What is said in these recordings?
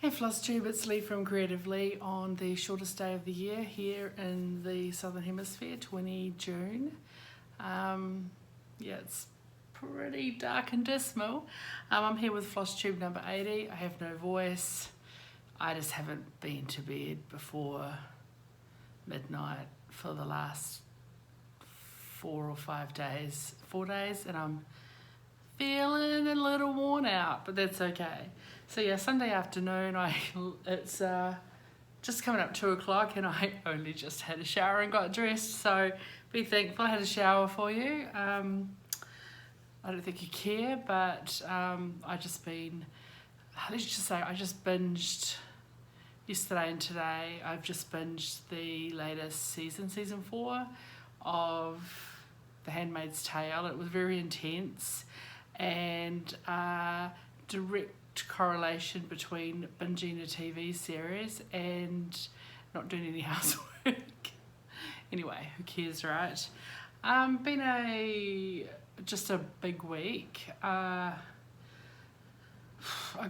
Hey FLOSSTUBE, it's Leigh from Creative Leigh on the shortest day of the year here in the Southern Hemisphere, 20 June. Yeah, it's pretty dark and dismal. I'm here with FLOSSTUBE number 80. I have no voice. I just haven't been to bed before midnight for the last 4 days, and I'm feeling a little worn out, but that's okay. So yeah, Sunday afternoon, it's just coming up 2 o'clock and I only just had a shower and got dressed, so be thankful I had a shower for you. I don't think you care, but I just binged yesterday and today. I've just binged the latest season 4 of The Handmaid's Tale. It was very intense and direct correlation between binging a TV series and not doing any housework. Anyway, who cares, right? Been just a big week. I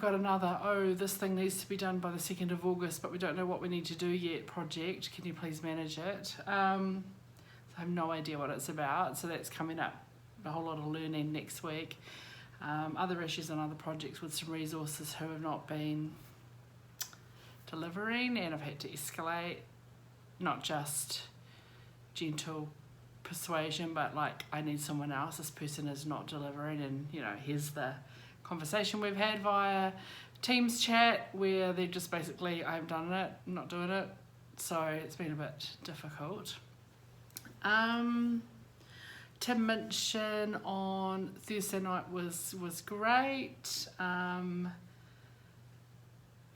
got another, this thing needs to be done by the 2nd of August, but we don't know what we need to do yet project. Can you please manage it? So I have no idea what it's about, so that's coming up. A whole lot of learning next week. Other issues on other projects with some resources who have not been delivering, and I've had to escalate, not just gentle persuasion, but like, I need someone else, this person is not delivering, and here's the conversation we've had via Teams chat where they're just basically, I've done it, I'm not doing it, so it's been a bit difficult. Tim Minchin on Thursday night was great, and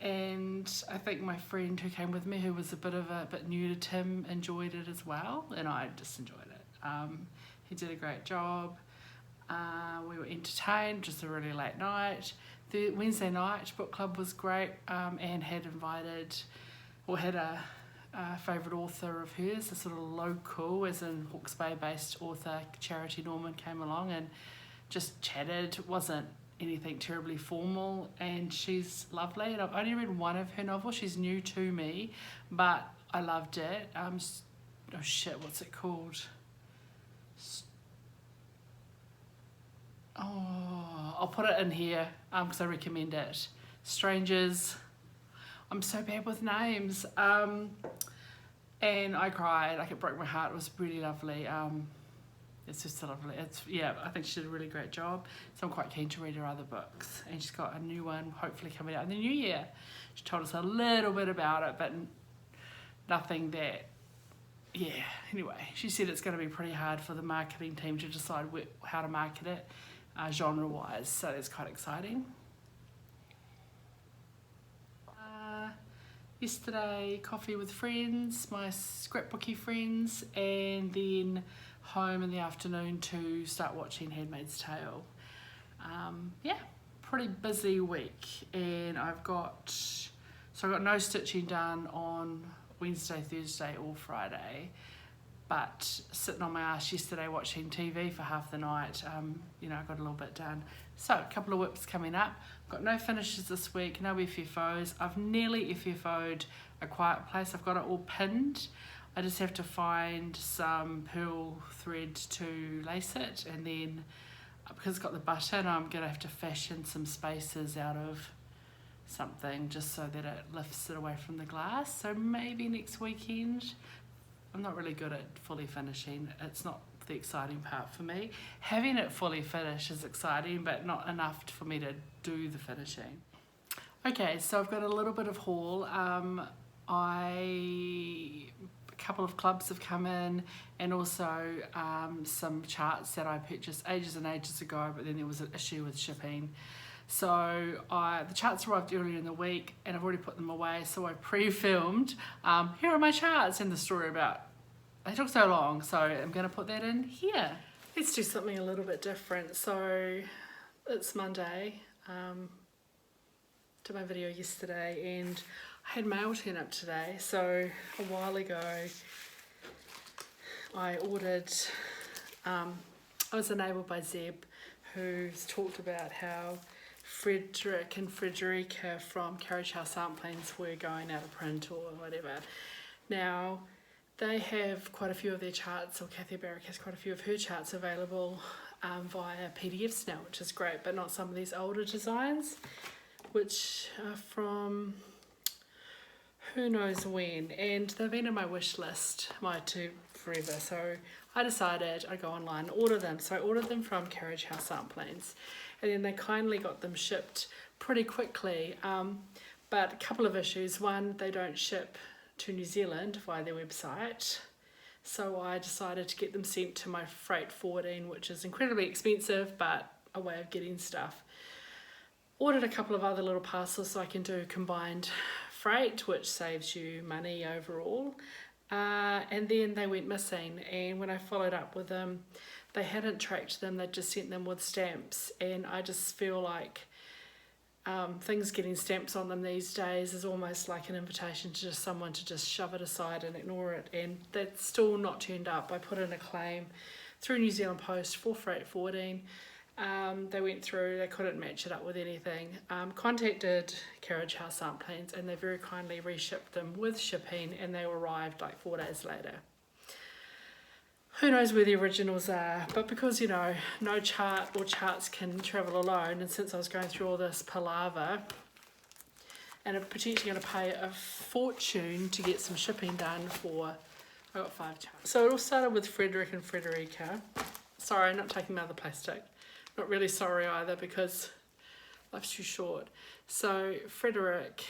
I think my friend who came with me, who was a bit new to Tim, enjoyed it as well, and I just enjoyed it. He did a great job. We were entertained, just a really late night. The Wednesday night book club was great. Anne had had a favourite author of hers, a sort of local, as in Hawke's Bay based author, Charity Norman, came along and just chatted. It wasn't anything terribly formal, and she's lovely, and I've only read one of her novels. She's new to me, but I loved it. Oh shit, what's it called? I'll put it in here because I recommend it. Strangers. I'm so bad with names. And I cried, like it broke my heart. It was really lovely. It's just lovely. I think she did a really great job. So I'm quite keen to read her other books. And she's got a new one hopefully coming out in the new year. She told us a little bit about it, but nothing that, anyway. She said it's going to be pretty hard for the marketing team to decide how to market it genre-wise. So that's quite exciting. Yesterday, coffee with friends, my scrapbooky friends, and then home in the afternoon to start watching Handmaid's Tale. Pretty busy week, and I got no stitching done on Wednesday, Thursday or Friday, but sitting on my ass yesterday watching TV for half the night, I got a little bit done. So a couple of whips coming up. Got no finishes this week, no FFOs. I've nearly FFO'd A Quiet Place. I've got it all pinned. I just have to find some pearl thread to lace it, and then because it's got the button, I'm gonna have to fashion some spaces out of something just so that it lifts it away from the glass. So maybe next weekend. I'm not really good at fully finishing. It's not the exciting part for me. Having it fully finished is exciting, but not enough for me to do the finishing. Okay, so I've got a little bit of haul. A couple of clubs have come in, and also some charts that I purchased ages and ages ago, but then there was an issue with shipping. So the charts arrived earlier in the week, and I've already put them away, so I pre-filmed here are my charts, and the story about they took so long, so I'm going to put that in here. Let's do something a little bit different. So it's Monday. Did my video yesterday, and I had mail turn up today. So a while ago I ordered, I was enabled by Zeb, who's talked about how Frederick and Frederica from Carriage House Samplings were going out of print or whatever. Now, they have quite a few of their charts, or Kathy Barrick has quite a few of her charts available via PDFs now, which is great, but not some of these older designs, which are from who knows when, and they've been on my wish list, forever, so I decided I'd go online and order them. So I ordered them from Carriage House Samplings, and then they kindly got them shipped pretty quickly, but a couple of issues. One, they don't ship to New Zealand via their website, so I decided to get them sent to my freight forwarding, which is incredibly expensive but a way of getting stuff. Ordered a couple of other little parcels so I can do combined freight, which saves you money overall, and then they went missing, and when I followed up with them, they hadn't tracked them, they'd just sent them with stamps, and I just feel like things getting stamps on them these days is almost like an invitation to just someone to just shove it aside and ignore it, and that's still not turned up. I put in a claim through New Zealand Post for freight forwarding. They went through, they couldn't match it up with anything. Contacted Carriage House Samplings, and they very kindly reshipped them with shipping, and they arrived like 4 days later. Who knows where the originals are, but because, you know, no chart or charts can travel alone, and since I was going through all this palaver and I'm potentially going to pay a fortune to get some shipping done for, I got 5 charts. So it all started with Frederick and Frederica. Sorry, I'm not taking my other plastic. Not really sorry either, because life's too short. So Frederick,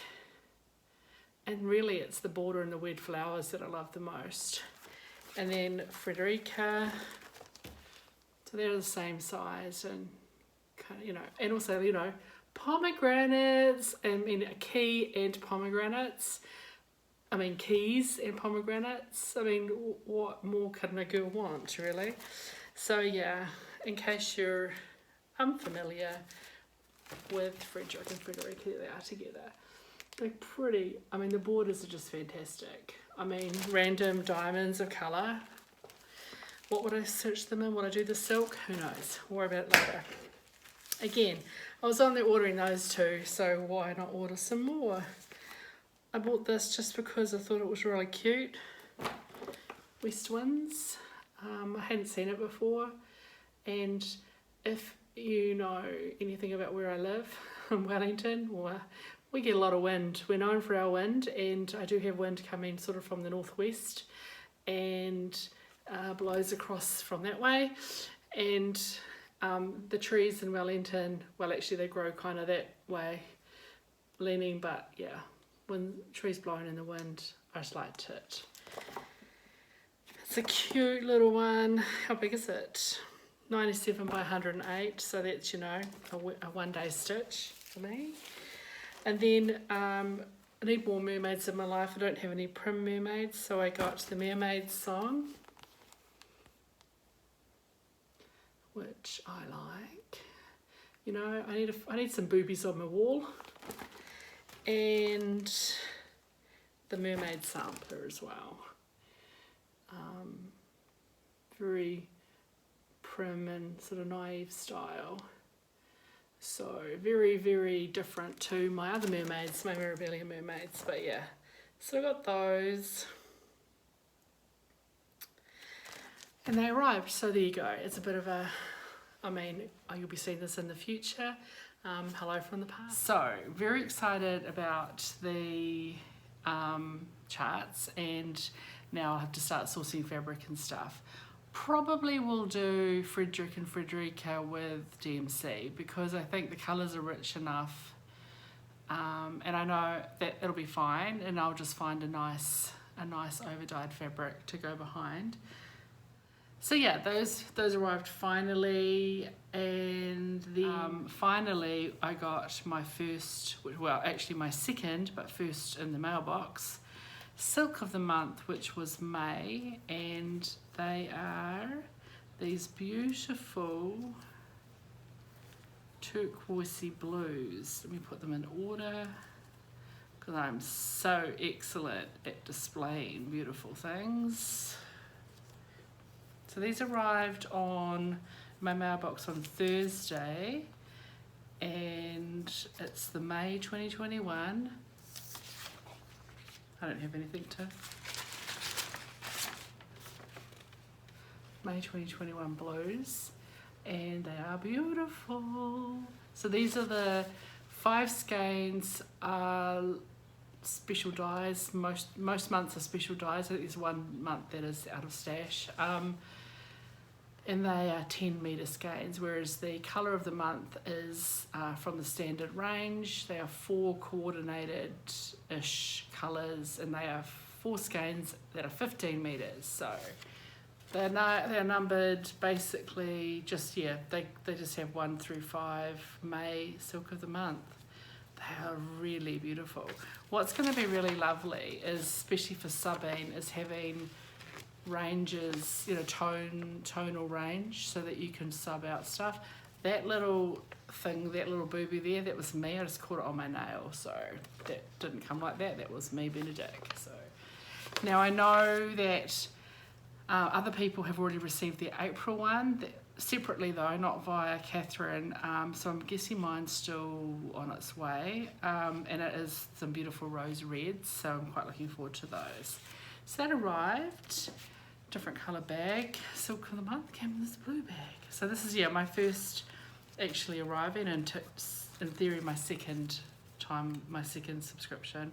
and really it's the border and the weird flowers that I love the most. And then Frederica, so they're the same size, and kind of, you know, and also, you know, pomegranates, I mean a key and pomegranates, I mean keys and pomegranates, I mean what more could a girl want, really? So yeah, in case you're unfamiliar with Frederick and Frederica, here they are together. They're pretty, I mean the borders are just fantastic. I mean, random diamonds of colour. What would I search them in? Would I do the silk? Who knows? We'll worry about it later. Again, I was on there ordering those two, so why not order some more? I bought this just because I thought it was really cute. West Winds. I hadn't seen it before, and if you know anything about where I live in Wellington, well, we get a lot of wind. We're known for our wind, and I do have wind coming sort of from the northwest and blows across from that way, and the trees in Wellington, well actually they grow kind of that way leaning, but yeah, when trees blowing in the wind, I just liked it. It's a cute little one. How big is it? 97 by 108, so that's, you know, a one-day stitch for me. And then I need more mermaids in my life. I don't have any prim mermaids, so I got the Mermaid Song, which I like. You know, I need some boobies on my wall, and the Mermaid Sampler as well. Very prim and sort of naive style. So very, very different to my other mermaids, my Mirabilia mermaids, but yeah. So I got those. And they arrived, so there you go. It's a bit of a, I mean, you'll be seeing this in the future. Hello from the past. So, very excited about the charts, and now I'll have to start sourcing fabric and stuff. Probably will do Frederick and Frederica with DMC, because I think the colours are rich enough, and I know that it'll be fine, and I'll just find a nice over-dyed fabric to go behind. So yeah, those arrived finally, and then finally I got my first, well actually my second, but first in the mailbox, Silk of the Month, which was May, and they are these beautiful turquoisey blues. Let me put them in order, because I'm so excellent at displaying beautiful things. So these arrived on my mailbox on Thursday, and it's the May 2021. I don't have anything to. May 2021 blues, and they are beautiful. So these are the 5 skeins, special dyes. Most months are special dyes. I think there's 1 month that is out of stash. And they are 10 metre skeins, whereas the colour of the month is from the standard range. They are 4 coordinated-ish colours, and they are 4 skeins that are 15 metres. So they're numbered basically just, yeah, they just have 1 through 5 May silk of the month. They are really beautiful. What's going to be really lovely is, especially for subbing, is having ranges, you know, tonal range, so that you can sub out stuff. That little thing, that little booby there, that was me. I just caught it on my nail, so that didn't come like that. That was me being a dick. So now I know that other people have already received their April one, separately though, not via Catherine, so I'm guessing mine's still on its way, and it is some beautiful rose reds, so I'm quite looking forward to those. So that arrived, different colour bag, silk of the month came in this blue bag. So this is, yeah, my first actually arriving, and in theory my second subscription.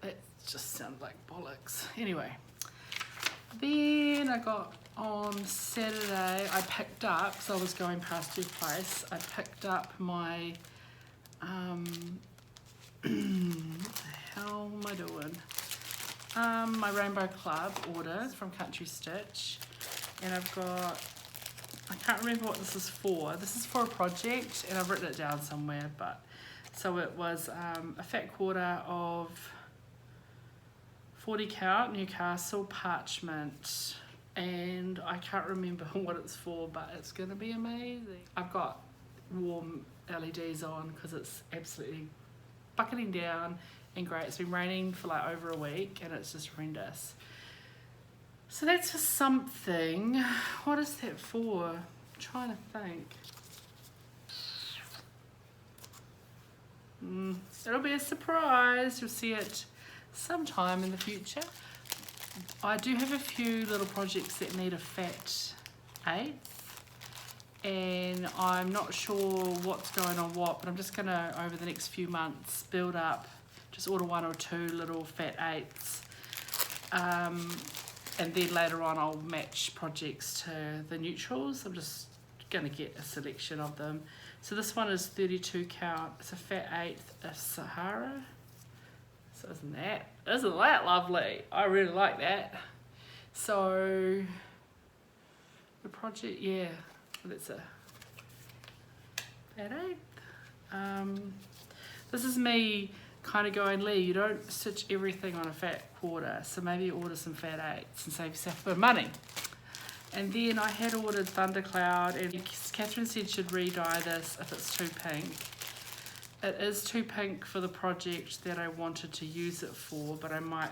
It just sounded like bollocks. Anyway, then I got on Saturday, I picked up, so I was going past your place, I picked up my, what the hell am I doing? My Rainbow Club order from Country Stitch, and I've got, I can't remember what this is for. This is for a project, and I've written it down somewhere, but, so it was a fat quarter of 40 count Newcastle parchment, and I can't remember what it's for, but it's going to be amazing. I've got warm LEDs on because it's absolutely bucketing down and great. It's been raining for like over a week and it's just horrendous. So that's for something. What is that for? I'm trying to think. It'll be a surprise. You'll see it sometime in the future. I do have a few little projects that need a fat 1/8, and I'm not sure what's going on what, but I'm just gonna, over the next few months, build up, just order 1 or 2 little fat 1/8s, and then later on I'll match projects to the neutrals. I'm just gonna get a selection of them. So this one is 32 count, it's a fat 1/8 of Sahara. So isn't that lovely? I really like that. So the project, yeah, that's a fat 1/8. This is me kind of going, Leigh, you don't stitch everything on a fat quarter, so maybe order some fat 1/8s and save yourself a bit of money. And then I had ordered Thundercloud, and Catherine said she'd re-dye this if it's too pink. It is too pink for the project that I wanted to use it for, but I might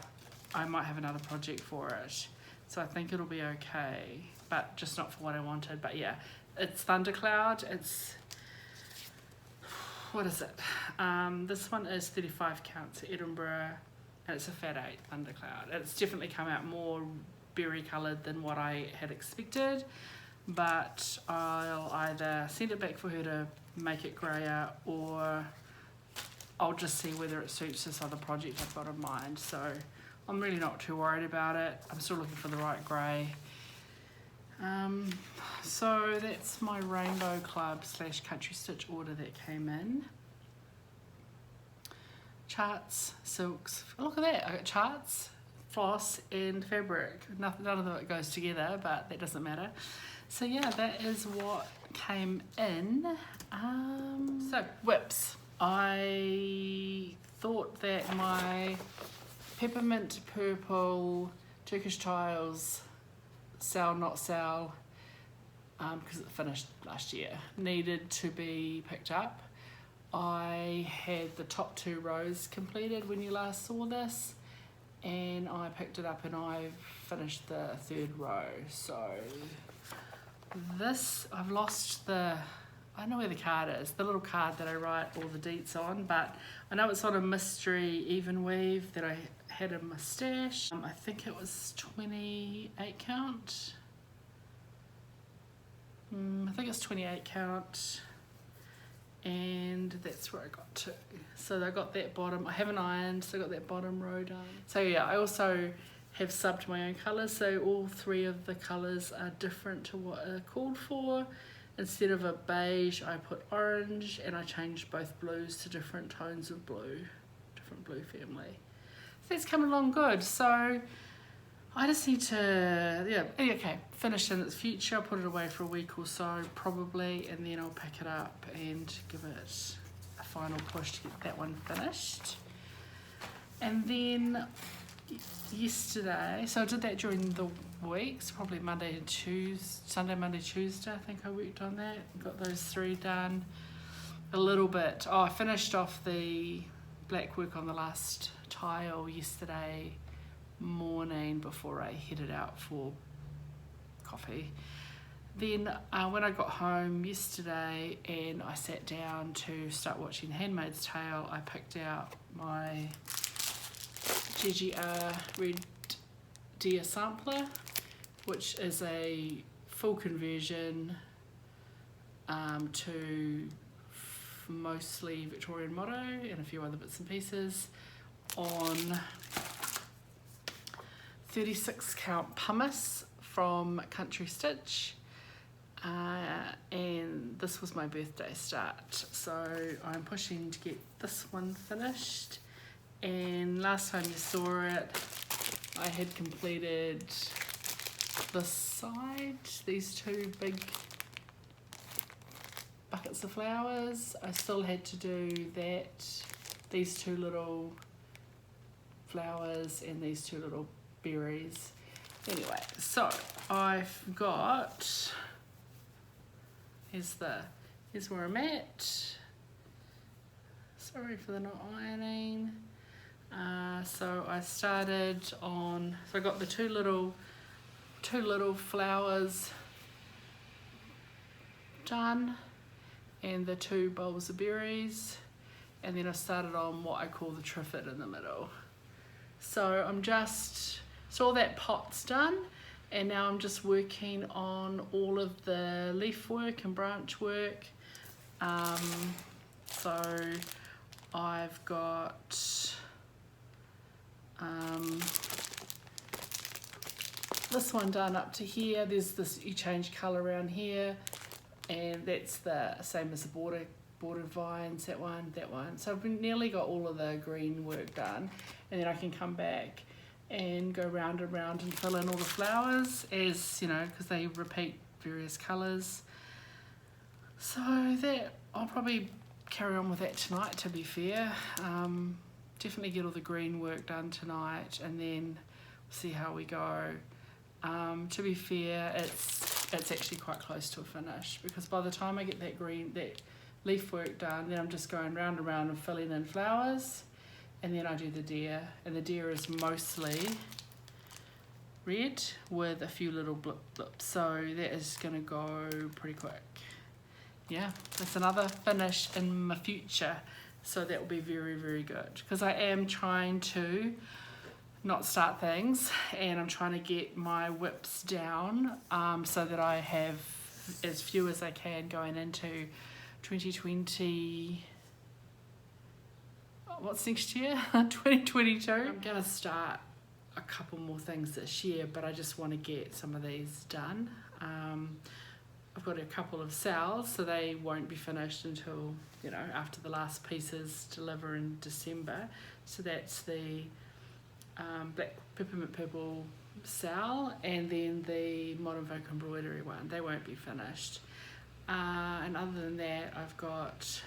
have another project for it. So I think it'll be okay, but just not for what I wanted. But yeah, it's Thundercloud. It's, what is it? This one is 35 count, so Edinburgh, and it's a fat 1/8 Thundercloud. It's definitely come out more berry coloured than what I had expected, but I'll either send it back for her to make it grayer, or I'll just see whether it suits this other project I've got in mind. So I'm really not too worried about it. I'm still looking for the right grey. So that's my Rainbow Club / Country Stitch order that came in. Charts, silks, look at that, I got charts, floss and fabric. None of it goes together, but that doesn't matter. So yeah, that is what came in. So whips. I thought that my Peppermintpurple Turkish tiles, sell not sell, because it finished last year, needed to be picked up. I had the top 2 rows completed when you last saw this, and I picked it up and I finished the 3rd row. So this, I've lost the I don't know where the card is, the little card that I write all the deets on, but I know it's on a mystery even weave that I had in my stash. I think it was 28 count. I think it's 28 count, and that's where I got to. So I got that bottom, I haven't ironed, so I got that bottom row done. So yeah, I also have subbed my own colours, so all 3 of the colours are different to what are called for. Instead of a beige, I put orange, and I changed both blues to different tones of blue, different blue family. So that's coming along good. So I just need to, yeah, okay, finish in its future, put it away for a week or so probably, and then I'll pick it up and give it a final push to get that one finished. And then yesterday, so I did that during the weeks, probably Monday and Tuesday, Sunday, Monday, Tuesday, I think I worked on that, got those 3 done. A little bit, I finished off the black work on the last tile yesterday morning before I headed out for coffee. Then when I got home yesterday and I sat down to start watching Handmaid's Tale, I picked out my Gigi Red Deer Sampler, which is a full conversion to mostly Victorian Motto and a few other bits and pieces on 36 count pumice from Country Stitch, and this was my birthday start, so I'm pushing to get this one finished. And last time you saw it, I had completed this side, these 2 big buckets of flowers. I still had to do that, these 2 little flowers and these 2 little berries. Anyway, so I've got, here's where I'm at. Sorry for the not ironing. So I started on, so I got the two little flowers done and the 2 bowls of berries, and then I started on what I call the triffid in the middle. So so all that pot's done, and now I'm just working on all of the leaf work and branch work. So I've got this one done up to here. There's this, you change colour around here, and that's the same as the bordered vines, that one. So I've nearly got all of the green work done, and then I can come back and go round and round and fill in all the flowers, as you know, because they repeat various colours. So that I'll probably carry on with that tonight, to be fair. Definitely get all the green work done tonight, and then see how we go. To be fair, it's actually quite close to a finish, because by the time I get that leaf work done, then I'm just going round and round and filling in flowers, and then I do the deer, and the deer is mostly red with a few little blips, so that is going to go pretty quick. Yeah, that's another finish in my future, so that will be very, very good, because I am trying to not start things, and I'm trying to get my whips down so that I have as few as I can going into 2020. What's next year? 2022. I'm gonna start a couple more things this year, but I just want to get some of these done. I've got a couple of sales, so they won't be finished until, you know, after the last pieces deliver in December. So that's the black Peppermintpurple sale, and then the Modern Folk embroidery one. They won't be finished. And other than that, I've got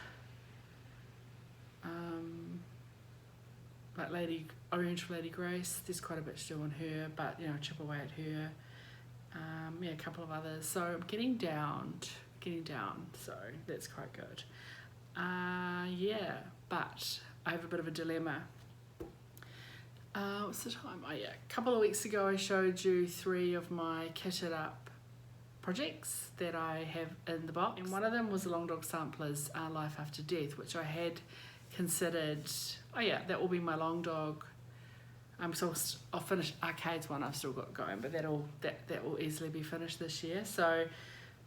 like Orange for Lady Grace. There's quite a bit to do on her, but you know, chip away at her. Yeah, a couple of others. So I'm getting down, so that's quite good. Yeah, but I have a bit of a dilemma. What's the time? Oh yeah, a couple of weeks ago I showed you 3 of my kitted up projects that I have in the box, and one of them was the Long Dog Samplers Life After Death, which I had considered, oh yeah, that will be my Long Dog. So I'll finish Arcade's one I've still got going, but that will easily be finished this year. So,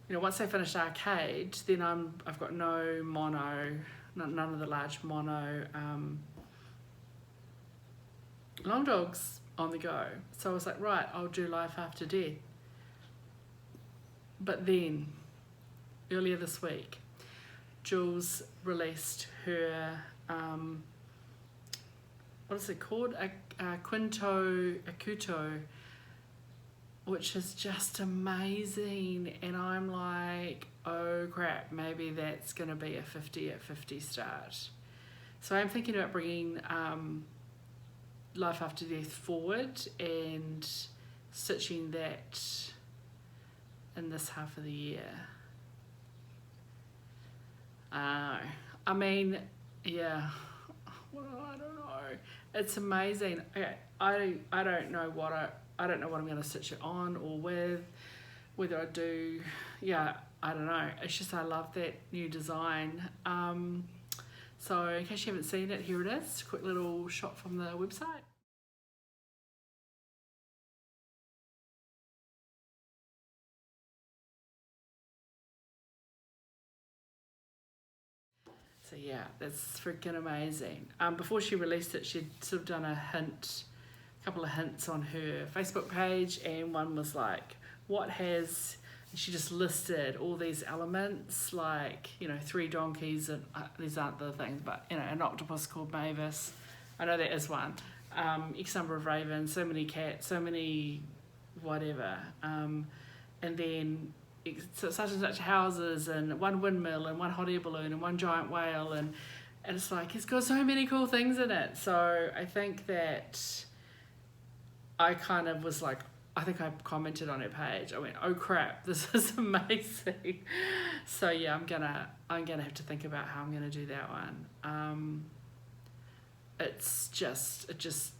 you know, once I finish Arcade, then I've got no mono, none of the large mono Long Dogs on the go. So I was like, right, I'll do Life After Death. But then, earlier this week, Jules released her, what is it called? A Quinto Acuto, which is just amazing. And I'm like, oh crap, maybe that's going to be a 50 at 50 start. So I'm thinking about bringing Life After Death forward and stitching that in this half of the year. I mean, yeah, well, I don't know. It's amazing. Okay, I don't know what I'm going to stitch it on or with, whether I do. Yeah, I don't know. It's just I love that new design. So in case you haven't seen it, here it is. Quick little shot from the website. So yeah, that's freaking amazing. Before she released it, she'd sort of done a couple of hints on her Facebook page, and one was like, what has, and she just listed all these elements, like, you know, 3 donkeys, and these aren't the things, but, you know, an octopus called Mavis, I know that is one, X number of ravens, so many cats, so many whatever, and then such and such houses, and 1 windmill, and 1 hot air balloon, and 1 giant whale, and it's like, it's got so many cool things in it. So I think that I kind of was like, I think I commented on her page, I went, oh crap, this is amazing. So yeah, I'm gonna have to think about how I'm gonna do that one. It just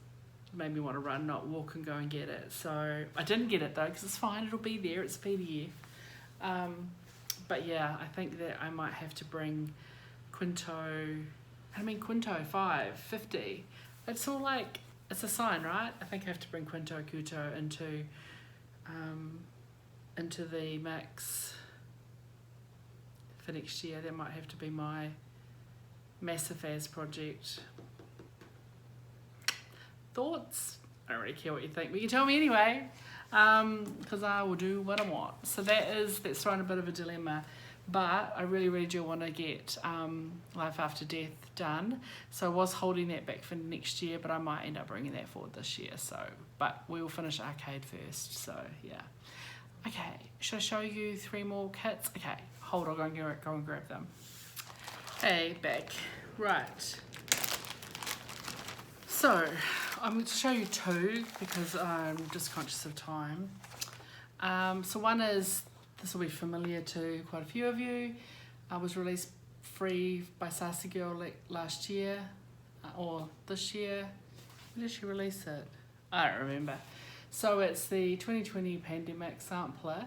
made me want to run, not walk, and go and get it. So I didn't get it though, because it's fine, it'll be there, it's PDF. But yeah, I think that I might have to bring Quinto 5, 50. It's all like, it's a sign, right? I think I have to bring Quinto Acuto into the mix for next year. That might have to be my massive as project. Thoughts? I don't really care what you think, but you can tell me anyway, because I will do what I want. So that's thrown a bit of a dilemma, but I really do want to get Life After Death done. So I was holding that back for next year, but I might end up bringing that forward this year. So, but we will finish Arcade first. So yeah. Okay, should I show you 3 more kits? Okay, hold on, go and grab them. Hey, back. Right. So I'm going to show you 2 because I'm just conscious of time. So one is, this will be familiar to quite a few of you. Was released free by Sassy Girl last year, or this year. When did she release it? I don't remember. So it's the 2020 pandemic sampler.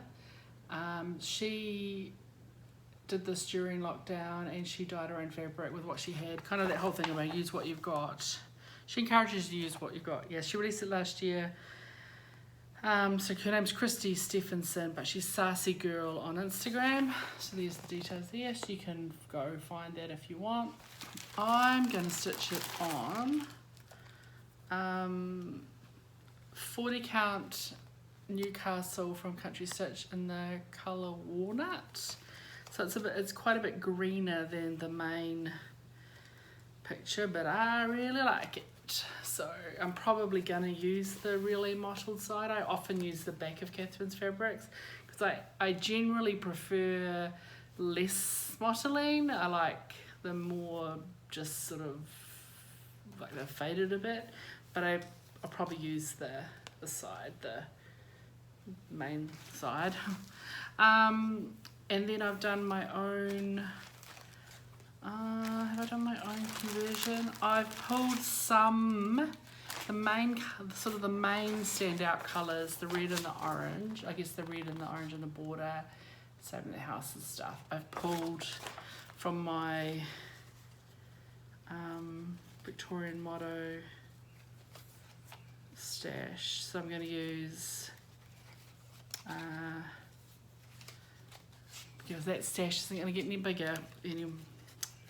She did this during lockdown, and she dyed her own fabric with what she had. Kind of that whole thing about use what you've got. She encourages you to use what you've got. Yeah, she released it last year. So her name's Christy Stephenson, but she's Sassy Girl on Instagram. So there's the details there, so you can go find that if you want. I'm going to stitch it on 40 count Newcastle from Country Stitch in the colour Walnut. So it's quite a bit greener than the main picture, but I really like it. So I'm probably going to use the really mottled side. I often use the back of Catherine's fabrics because I generally prefer less mottling. I like the more just sort of like they're faded a bit, but I'll probably use the side, the main side. And then I've done my own. Have I done my own conversion? I've pulled some the main standout colours, the red and the orange, I guess the red and the orange on the border, same in the house and stuff, I've pulled from my Victorian Motto stash. So I'm going to use, because that stash isn't going to get any bigger, any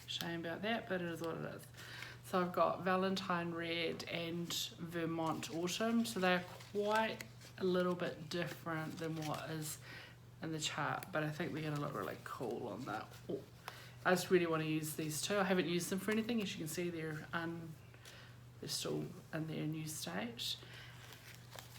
shame about that, but it is what it is. So I've got Valentine Red and Vermont Autumn, so they're quite a little bit different than what is in the chart, but I think they're going to look really cool on that. Oh, I just really want to use these two. I haven't used them for anything. As you can see, they're still in their new state.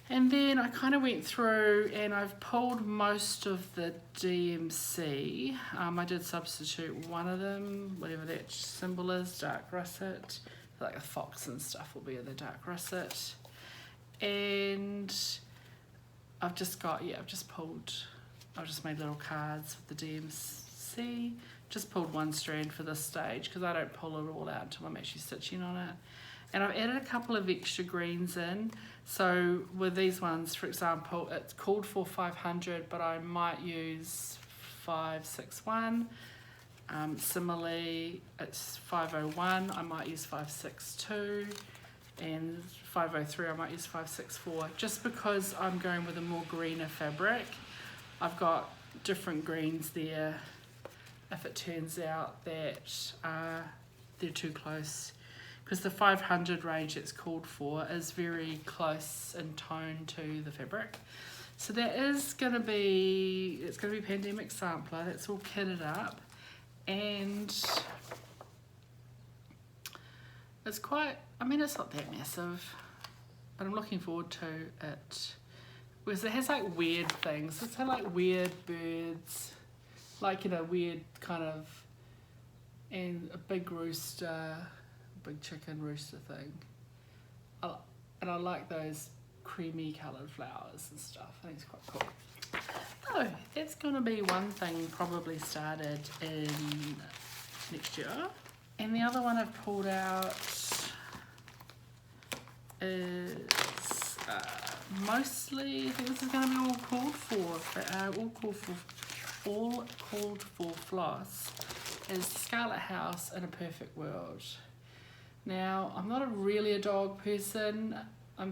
And then I kind of went through and I've pulled most of the DMC. I did substitute one of them, whatever that symbol is, dark russet. Like a fox and stuff will be in the dark russet. And I've just made little cards with the DMC. Just pulled one strand for this stage because I don't pull it all out until I'm actually stitching on it. And I've added a couple of extra greens in. So with these ones, for example, it's called for 500, but I might use 561. Similarly, it's 501, I might use 562. And 503, I might use 564. Just because I'm going with a more greener fabric. I've got different greens there if it turns out that they're too close. Because the 500 range it's called for is very close in tone to the fabric. So that is going to be, it's going to be Pandemic Sampler, that's all kitted up. And it's quite, I mean it's not that massive, but I'm looking forward to it. Because it has like weird things, it's got like weird birds, like, you know, weird kind of, and a big rooster, big chicken rooster thing. And I like those creamy coloured flowers and stuff. I think it's quite cool. So that's going to be one thing probably started in next year. And the other one I've pulled out is mostly, I think this is going to be all called for floss, is Scarlet House in a Perfect World. Now, I'm not really a dog person. I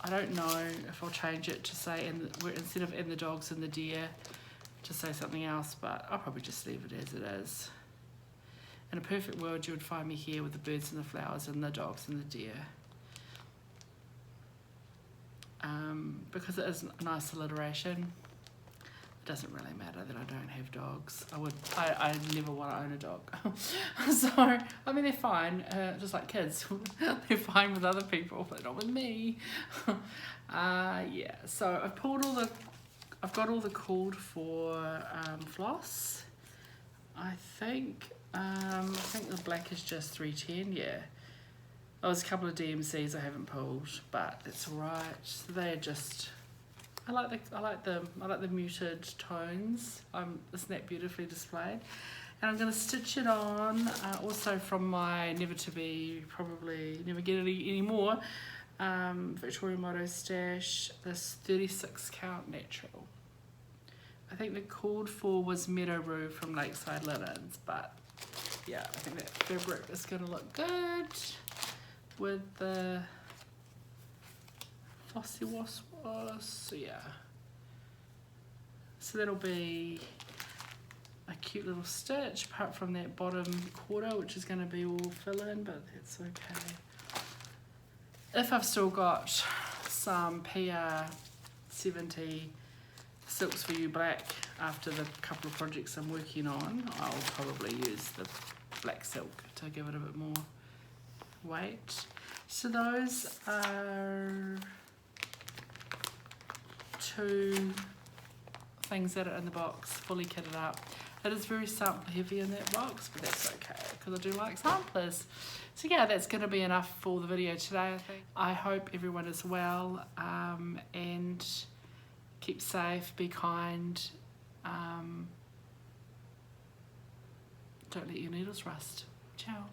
don't know if I'll change it to say, instead of in the dogs and the deer, to say something else, but I'll probably just leave it as it is. In a perfect world, you would find me here with the birds and the flowers and the dogs and the deer. Because it is a nice alliteration, it doesn't really matter that I don't have dogs. I never want to own a dog. So, I mean, they're fine, just like kids. They're fine with other people, but not with me. Yeah, so I've got all the called for floss. I think the black is just 310, yeah. Oh, there's a couple of DMCs I haven't pulled, but it's alright. So they're just, I like the muted tones. Isn't that beautifully displayed? And I'm going to stitch it on, also from my never get any more, Victorian Motto stash, this 36 count natural. I think the called for was Meadow Rue from Lakeside Linens, but yeah, I think that fabric is going to look good with the flossy was, yeah. So that'll be a cute little stitch, apart from that bottom quarter, which is going to be all fill in, but that's okay. If I've still got some PR70 Silks for You black after the couple of projects I'm working on, I'll probably use the black silk to give it a bit more weight. So those are two things that are in the box, fully kitted up. It is very sample heavy in that box, but that's okay because I do like samplers. So yeah, that's going to be enough for the video today, I think. I hope everyone is well, and keep safe, be kind, don't let your needles rust. Ciao.